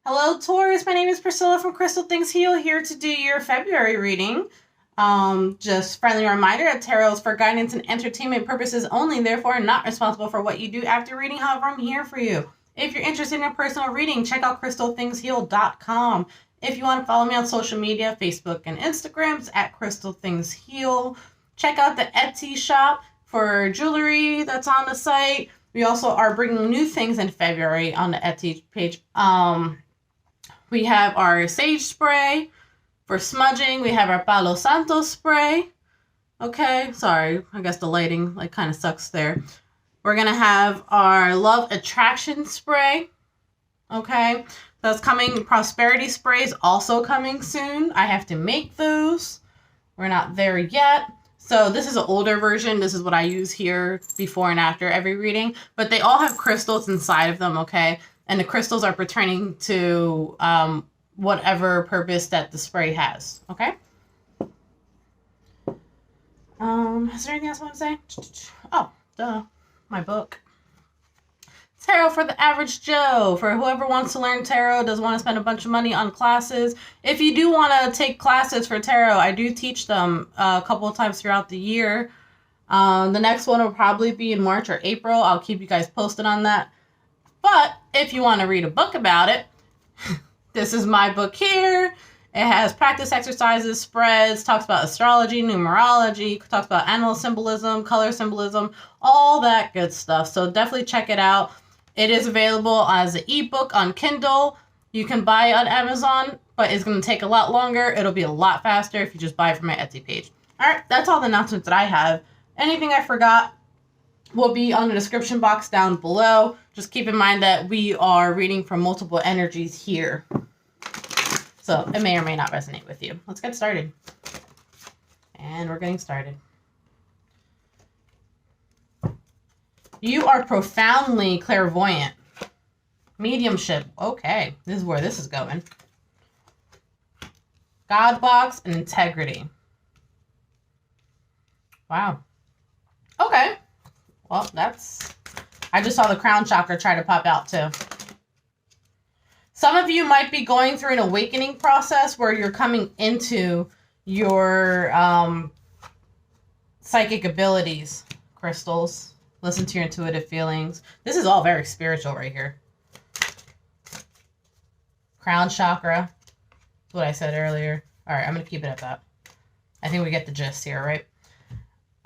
Hello, Taurus. My name is Priscilla from Crystalthingsheal, here to do your February reading. Just friendly reminder that tarot is for guidance and entertainment purposes only, therefore not responsible for what you do after reading. However, I'm here for you. If you're interested in a personal reading, check out crystalthingsheal.com. If you want to follow me on social media, Facebook and Instagram, it's at crystalthingsheal. Check out the Etsy shop for jewelry that's on the site. We also are bringing new things in February on the Etsy page. We have our sage spray for smudging. We have our Palo Santo spray. Okay, sorry, I guess the lighting kind of sucks there. We're gonna have our love attraction spray. Okay, that's coming. Prosperity sprays also coming soon. I have to make those. We're not there yet. So this is an older version. This is what I use here before and after every reading. But they all have crystals inside of them, okay? And the crystals are pertaining to whatever purpose that the spray has, okay? Is there anything else I want to say? Oh, duh, my book. Tarot for the average Joe. For whoever wants to learn tarot, doesn't want to spend a bunch of money on classes. If you do want to take classes for tarot, I do teach them a couple of times throughout the year. The next one will probably be in March or April. I'll keep you guys posted on that. But if you want to read a book about it, this is my book here. It has practice exercises, spreads, talks about astrology, numerology, talks about animal symbolism, color symbolism, all that good stuff. So definitely check it out. It is available as an ebook on Kindle. You can buy it on Amazon, but it's going to take a lot longer. It'll be a lot faster if you just buy it from my Etsy page. All right, that's all the announcements that I have. Anything I forgot will be on the description box down below. Just keep in mind that we are reading from multiple energies here. So it may or may not resonate with you. Let's get started. And we're getting started. You are profoundly clairvoyant. Mediumship. Okay, this is where this is going. God box and integrity. Wow. Okay. Well, I just saw the crown chakra try to pop out too. Some of you might be going through an awakening process where you're coming into your psychic abilities, crystals. Listen to your intuitive feelings. This is all very spiritual right here. Crown chakra. That's what I said earlier. All right, I'm going to keep it at that. I think we get the gist here, right?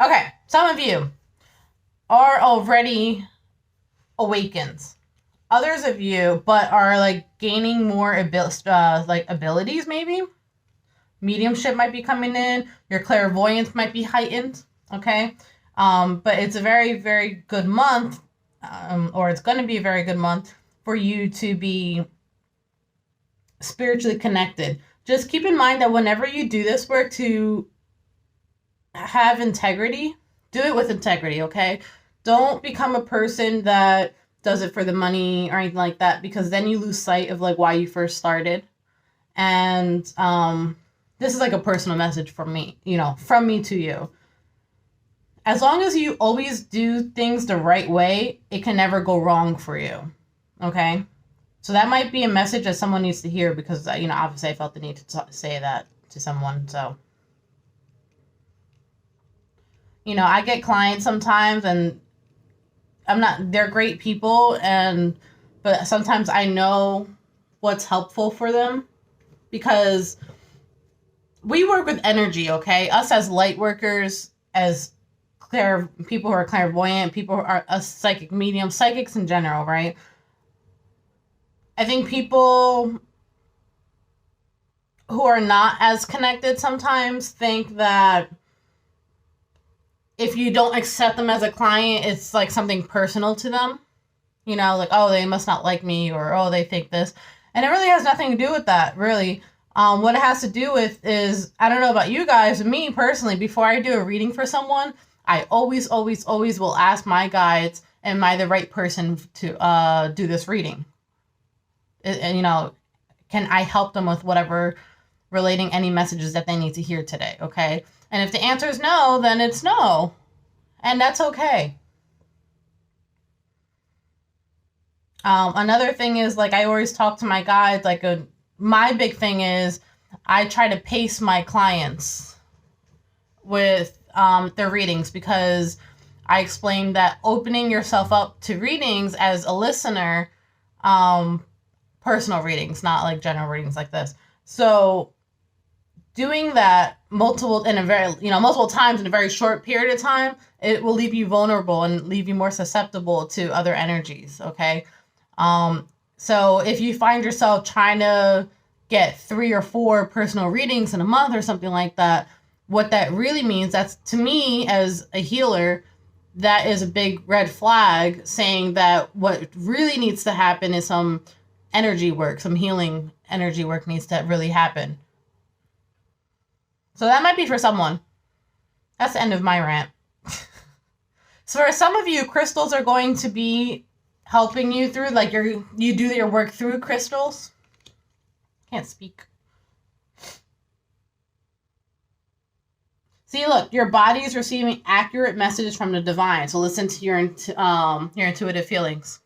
Okay, some of you are already awakened. Others of you, but are gaining more abilities maybe. Mediumship might be coming in. Your clairvoyance might be heightened, okay? But it's a very, very good month, or it's going to be a very good month for you to be spiritually connected. Just keep in mind that whenever you do this work, to have integrity, do it with integrity, okay? Don't become a person that does it for the money or anything like that, because then you lose sight of why you first started. And this is a personal message from me, from me to you. As long as you always do things the right way, it can never go wrong for you. Okay? So that might be a message that someone needs to hear, because, obviously I felt the need to say that to someone. So, I get clients sometimes, and they're great people, but sometimes I know what's helpful for them, because we work with energy, okay? Us as light workers, as people who are clairvoyant, people who are psychic mediums, psychics in general, right? I think people who are not as connected sometimes think that if you don't accept them as a client, it's something personal to them. Oh, they must not like me, or oh, they think this. And it really has nothing to do with that, really. What it has to do with is, I don't know about you guys, me personally, before I do a reading for someone, I always, always, always will ask my guides, am I the right person to do this reading? And, can I help them with whatever, relating any messages that they need to hear today, okay? And if the answer is no, then it's no. And that's okay. Another thing is, like, I always talk to my guides, like, my big thing is I try to pace my clients with their readings, because I explained that opening yourself up to readings as a listener, personal readings, not like general readings like this. So doing that multiple times in a very short period of time, it will leave you vulnerable and leave you more susceptible to other energies. Okay. So if you find yourself trying to get 3 or 4 personal readings in a month or something like that, what that really means, that's, to me as a healer, that is a big red flag, saying that what really needs to happen is some energy work, some healing energy work needs to really happen. So that might be for someone. That's the end of my rant. So for some of you, crystals are going to be helping you through, like, you do your work through crystals. Can't speak. See, look, your body is receiving accurate messages from the divine. So listen to your intuitive feelings.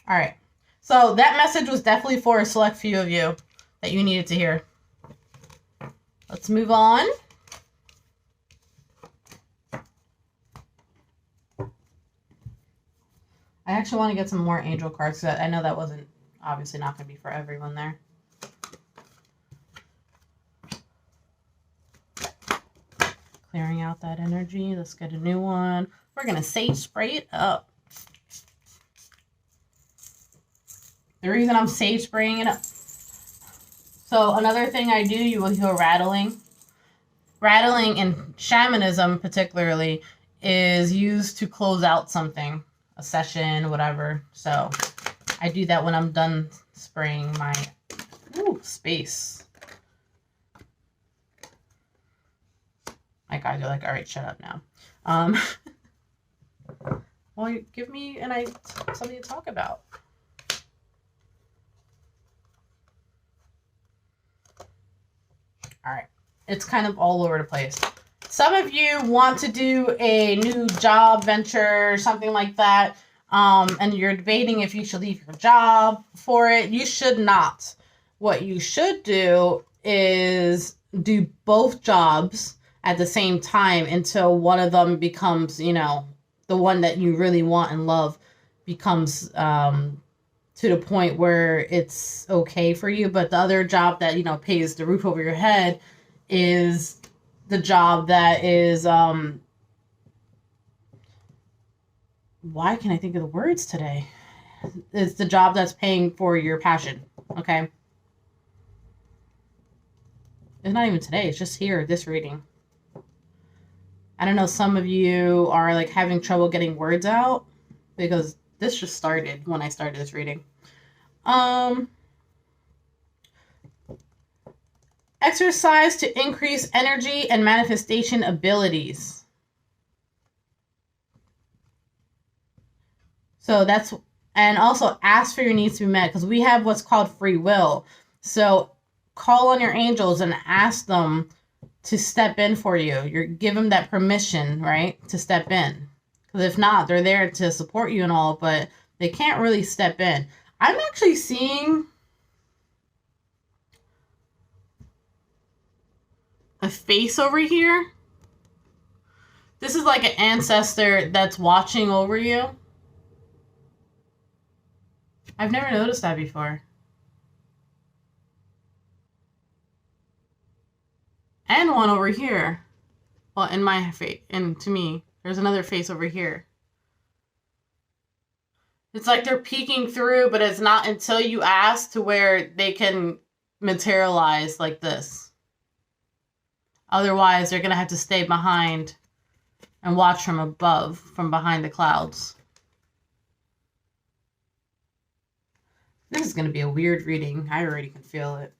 All right. So that message was definitely for a select few of you that you needed to hear. Let's move on. I actually want to get some more angel cards, because I know that wasn't obviously not going to be for everyone there. Clearing out that energy. Let's get a new one. We're going to sage spray it up. The reason I'm sage spraying it up. So another thing I do, you will hear rattling. Rattling in shamanism particularly is used to close out something, a session, whatever. So I do that when I'm done spraying my space. My guys are like, all right, shut up now. Well, give me something to talk about. All right. It's kind of all over the place. Some of you want to do a new job venture or something like that, and you're debating if you should leave your job for it. You should not. What you should do is do both jobs at the same time until one of them becomes, the one that you really want and love becomes to the point where it's okay for you. But the other job that, pays the roof over your head is the job that is, why can't I think of the words today? It's the job that's paying for your passion, okay? It's not even today, it's just here, this reading. I don't know, some of you are like having trouble getting words out because this just started when I started this reading. Exercise to increase energy and manifestation abilities. So that's, and also ask for your needs to be met, because we have what's called free will. So call on your angels and ask them to step in for you. Give them that permission, right, to step in. Because if not, they're there to support you and all, but they can't really step in. I'm actually seeing a face over here. This is like an ancestor that's watching over you. I've never noticed that before. And one over here. Well, in my face, and to me, there's another face over here. It's like they're peeking through, but it's not until you ask to where they can materialize like this. Otherwise, they're going to have to stay behind and watch from above, from behind the clouds. This is going to be a weird reading. I already can feel it.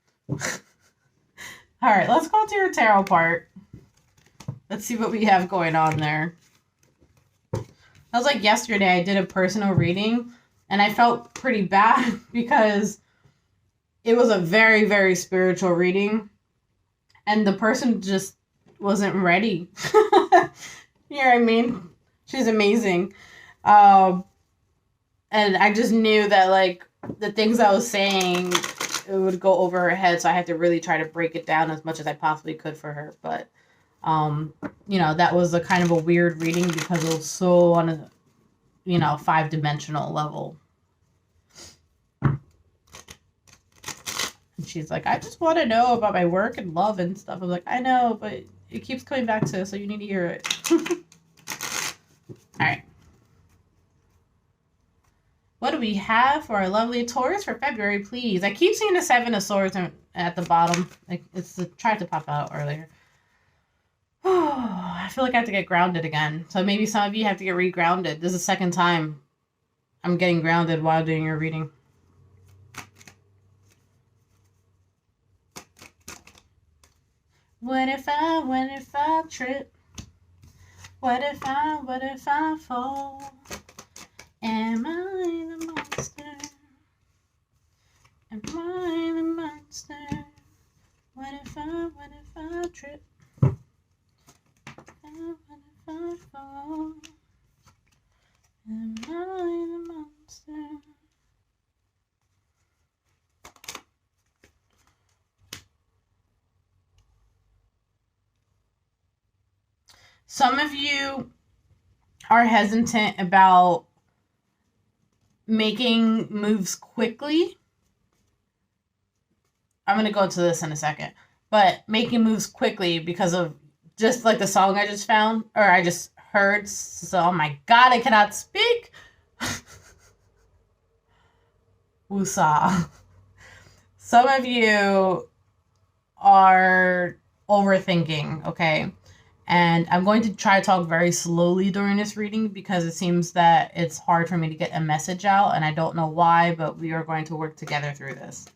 All right, let's go to your tarot part. Let's see what we have going on there. That was like yesterday, I did a personal reading, and I felt pretty bad because it was a very, very spiritual reading, and the person just wasn't ready. You know what I mean? She's amazing. And I just knew that, like, the things I was saying, it would go over her head, so I had to really try to break it down as much as I possibly could for her. But, you know, that was a kind of a weird reading because it was so on a, you know, 5-dimensional level. And she's like, I just want to know about my work and love and stuff. I was like, I know, but it keeps coming back to it, so you need to hear it. All right. What do we have for our lovely Taurus for February, please? I keep seeing the 7 of Swords at the bottom. It's tried to pop out earlier. Oh, I feel like I have to get grounded again. So maybe some of you have to get re-grounded. This is the second time I'm getting grounded while doing your reading. What if I trip? What if I fall? Am I the monster? Am I the monster? What if I trip? What if I fall? Am I the monster? Some of you are hesitant about making moves quickly. I'm going to go to this in a second. But making moves quickly because of just like the song I just found, or I just heard. So, oh my God, I cannot speak. Woosah. Some of you are overthinking, okay? And I'm going to try to talk very slowly during this reading because it seems that it's hard for me to get a message out, and I don't know why, but we are going to work together through this.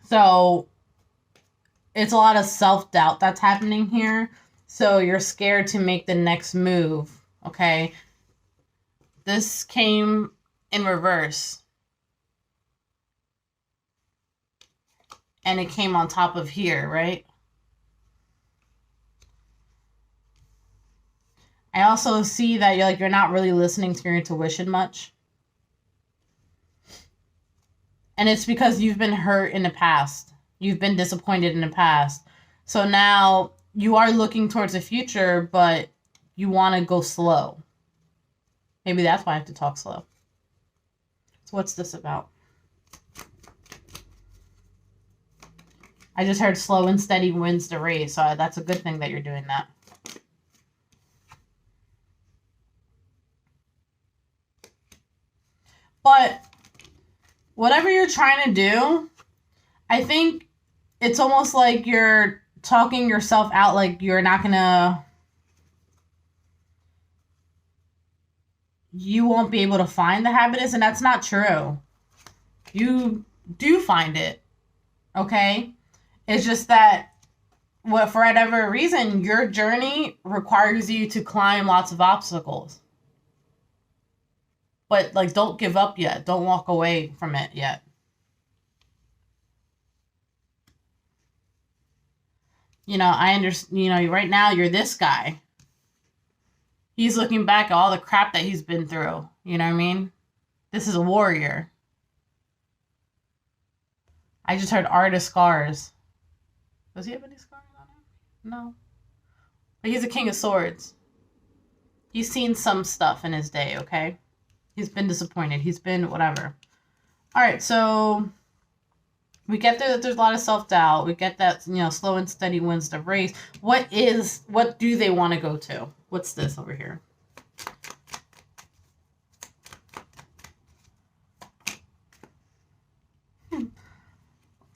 So it's a lot of self-doubt that's happening here. So you're scared to make the next move, okay? This came in reverse. And it came on top of here, right? I also see that you're not really listening to your intuition much. And it's because you've been hurt in the past. You've been disappointed in the past. So now you are looking towards the future, but you want to go slow. Maybe that's why I have to talk slow. So what's this about? I just heard slow and steady wins the race. So that's a good thing that you're doing that. But whatever you're trying to do, I think it's almost like you're talking yourself out, like you're not gonna, you won't be able to find the happiness, and that's not true. You do find it, okay? It's just that, for whatever reason, your journey requires you to climb lots of obstacles. But, like, don't give up yet. Don't walk away from it yet. You know, I understand, you know, right now you're this guy. He's looking back at all the crap that he's been through. You know what I mean? This is a warrior. I just heard artist scars. Does he have any scars on him? No. But he's a king of swords. He's seen some stuff in his day, okay? He's been disappointed. He's been whatever. All right, so we get that there's a lot of self-doubt. We get that, you know, slow and steady wins the race. What do they want to go to? What's this over here?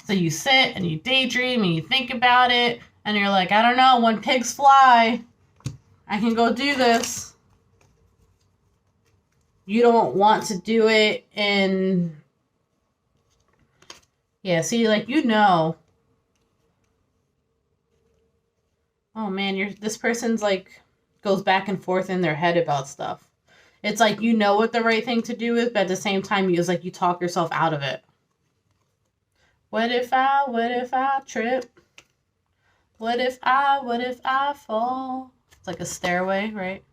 So you sit and you daydream and you think about it. And you're like, I don't know, when pigs fly, I can go do this. You don't want to do it in... Yeah, see, like, you know. Oh, man, this person's, like, goes back and forth in their head about stuff. It's like, you know what the right thing to do is, but at the same time, it's like you talk yourself out of it. What if I trip? What if I fall? It's like a stairway, right?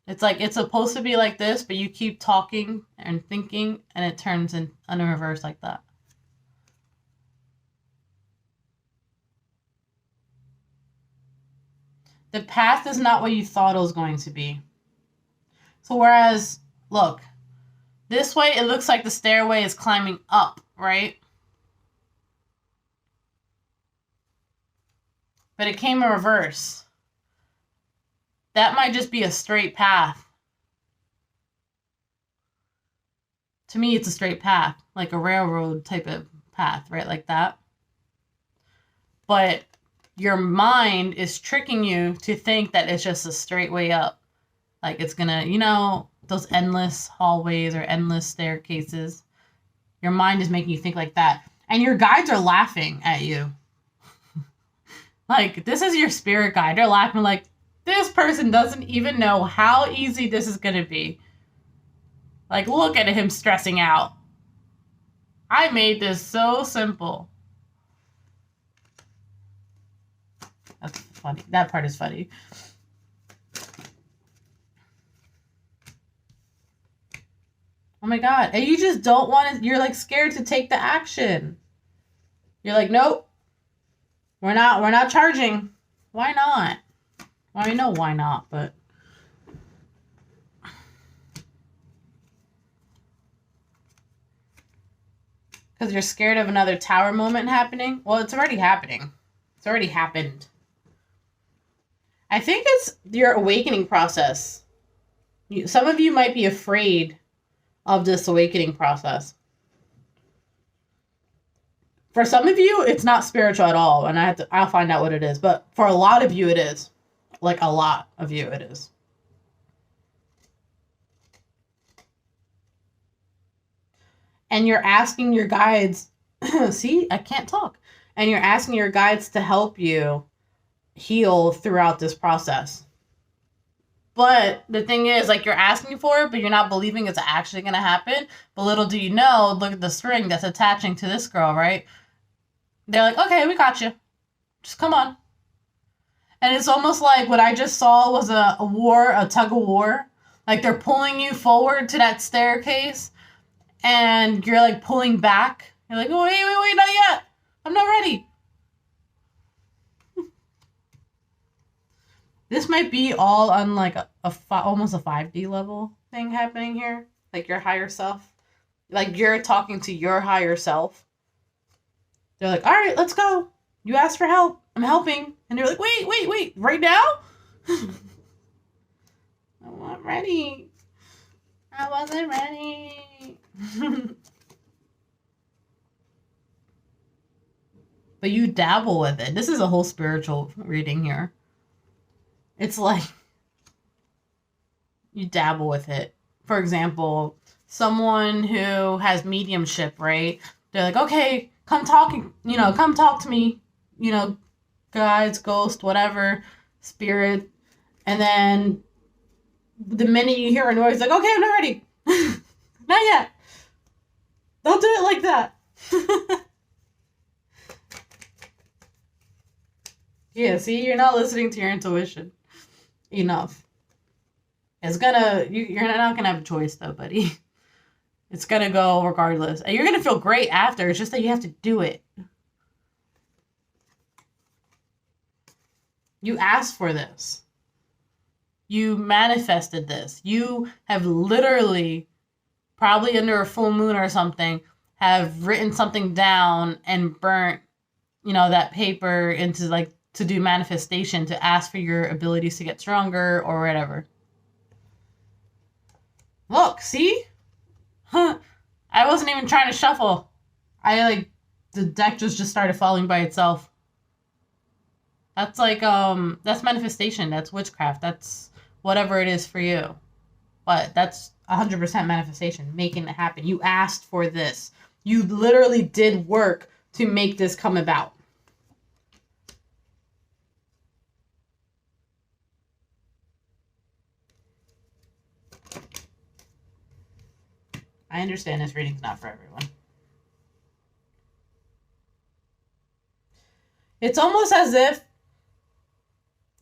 It's like it's supposed to be like this, but you keep talking and thinking, and it turns in reverse like that. The path is not what you thought it was going to be. So whereas, look, this way it looks like the stairway is climbing up, right? But it came in reverse. That might just be a straight path. To me, it's a straight path, like a railroad type of path, right? Like that. But your mind is tricking you to think that it's just a straight way up. Like it's gonna, you know, those endless hallways or endless staircases. Your mind is making you think like that. And your guides are laughing at you. Like, this is your spirit guide. They're laughing like, this person doesn't even know how easy this is gonna be. Like, look at him stressing out. I made this so simple. That's funny. That part is funny. Oh my God. And you just don't want to, you're like scared to take the action. You're like, nope. We're not charging. Why not? Well, I know why not, but because you're scared of another tower moment happening? Well, it's already happening. It's already happened. I think it's your awakening process. Some of you might be afraid of this awakening process. For some of you, it's not spiritual at all, and I'll find out what it is. But for a lot of you, it is. Like a lot of you, it is. And you're asking your guides, see, I can't talk. And you're asking your guides to help you heal throughout this process. But the thing is, like, you're asking for it, but you're not believing it's actually going to happen. But little do you know, look at the string that's attaching to this girl, right? They're like, okay, we got you. Just come on. And it's almost like what I just saw was a tug of war. Like, they're pulling you forward to that staircase, and you're, like, pulling back. You're like, wait, not yet. I'm not ready. This might be all on, like, almost a 5D level thing happening here. Like, your higher self. Like, you're talking to your higher self. They're like, all right, let's go. You asked for help. I'm helping. And they're like, wait. Right now? I'm not ready. I wasn't ready. But you dabble with it. This is a whole spiritual reading here. It's like you dabble with it. For example, someone who has mediumship, right? They're like, okay, come talk to me, guides, ghost, whatever, spirit. And then the minute you hear a noise, like, okay, I'm not ready. Not yet. Don't do it like that. Yeah, see, you're not listening to your intuition enough. You're not gonna have a choice though, buddy. It's gonna go regardless. And you're gonna feel great after. It's just that you have to do it. You asked for this. You manifested this. You have literally, probably under a full moon or something, have written something down and burnt, that paper into, like, to do manifestation, to ask for your abilities to get stronger or whatever. Look, see? Huh. I wasn't even trying to shuffle. The deck just started falling by itself. That's like, that's manifestation. That's witchcraft. That's whatever it is for you. But that's 100% manifestation, making it happen. You asked for this. You literally did work to make this come about. I understand this reading's not for everyone. It's almost as if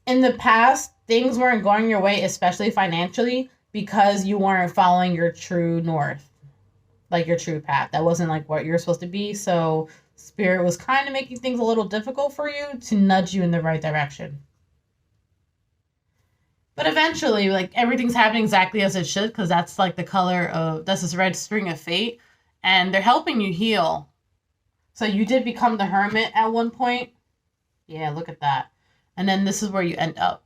in the past, things weren't going your way, especially financially, because you weren't following your true north, like your true path. That wasn't like what you're supposed to be. So Spirit was kind of making things a little difficult for you to nudge you in the right direction. But eventually, like, everything's happening exactly as it should, because that's like the color of, that's this red string of fate, and they're helping you heal. So you did become the hermit at one point. Yeah, look at that. And then this is where you end up.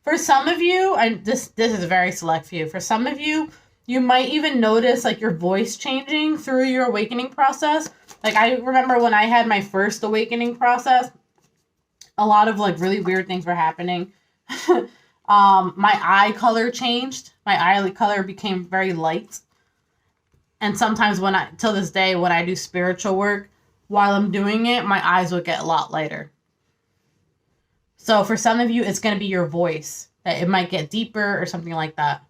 For some of you, and this is very select for you, for some of you, you might even notice like your voice changing through your awakening process. Like, I remember when I had my first awakening process, a lot of like really weird things were happening. My eye color changed. My eye color became very light. And sometimes till this day, when I do spiritual work, while I'm doing it, my eyes would get a lot lighter. So for some of you, it's going to be your voice. That it might get deeper or something like that.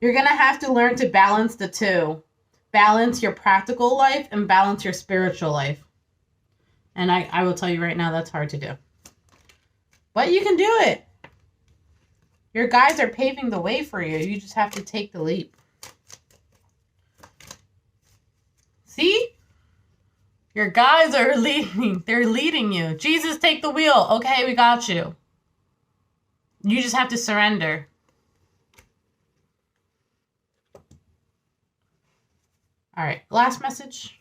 You're going to have to learn to balance the two. Balance your practical life and balance your spiritual life. And I will tell you right now, that's hard to do. But you can do it. Your guides are paving the way for you. You just have to take the leap. See? Your guides are leading. They're leading you. Jesus, take the wheel. Okay, we got you. You just have to surrender. All right, last message.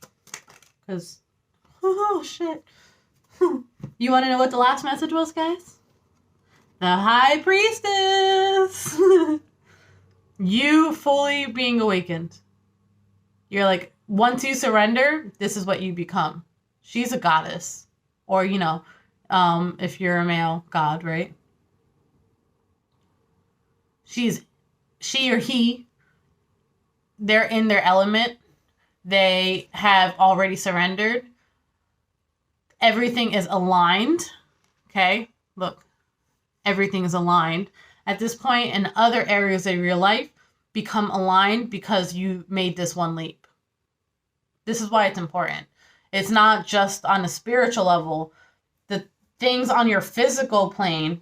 Because, oh, shit. You want to know what the last message was, guys? The High Priestess. You fully being awakened. You're like, once you surrender, this is what you become. She's a goddess. Or, you know, if you're a male god, right? She or he, they're in their element. They have already surrendered. Everything is aligned. Okay? Look. Everything is aligned. At this point, in other areas of your life, become aligned because you made this one leap. This is why it's important. It's not just on a spiritual level. The things on your physical plane,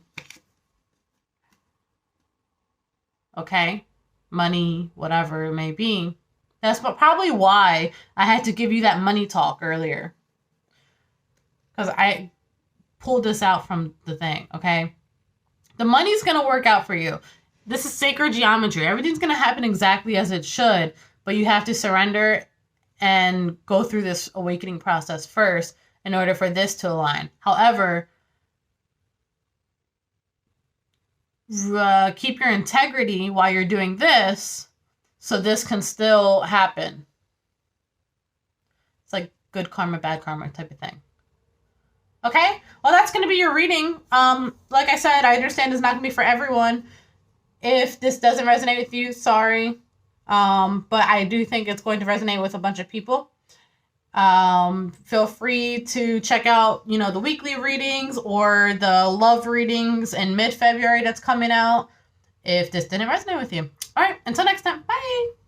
okay, money, whatever it may be, that's probably why I had to give you that money talk earlier. Because I pulled this out from the thing, okay? The money's going to work out for you. This is sacred geometry. Everything's going to happen exactly as it should, but you have to surrender and go through this awakening process first in order for this to align. However, keep your integrity while you're doing this so this can still happen. It's like good karma, bad karma type of thing. Okay, well, that's going to be your reading. Like I said, I understand it's not going to be for everyone. If this doesn't resonate with you, sorry. But I do think it's going to resonate with a bunch of people. Feel free to check out, you know, the weekly readings or the love readings in mid-February that's coming out if this didn't resonate with you. All right, until next time, bye.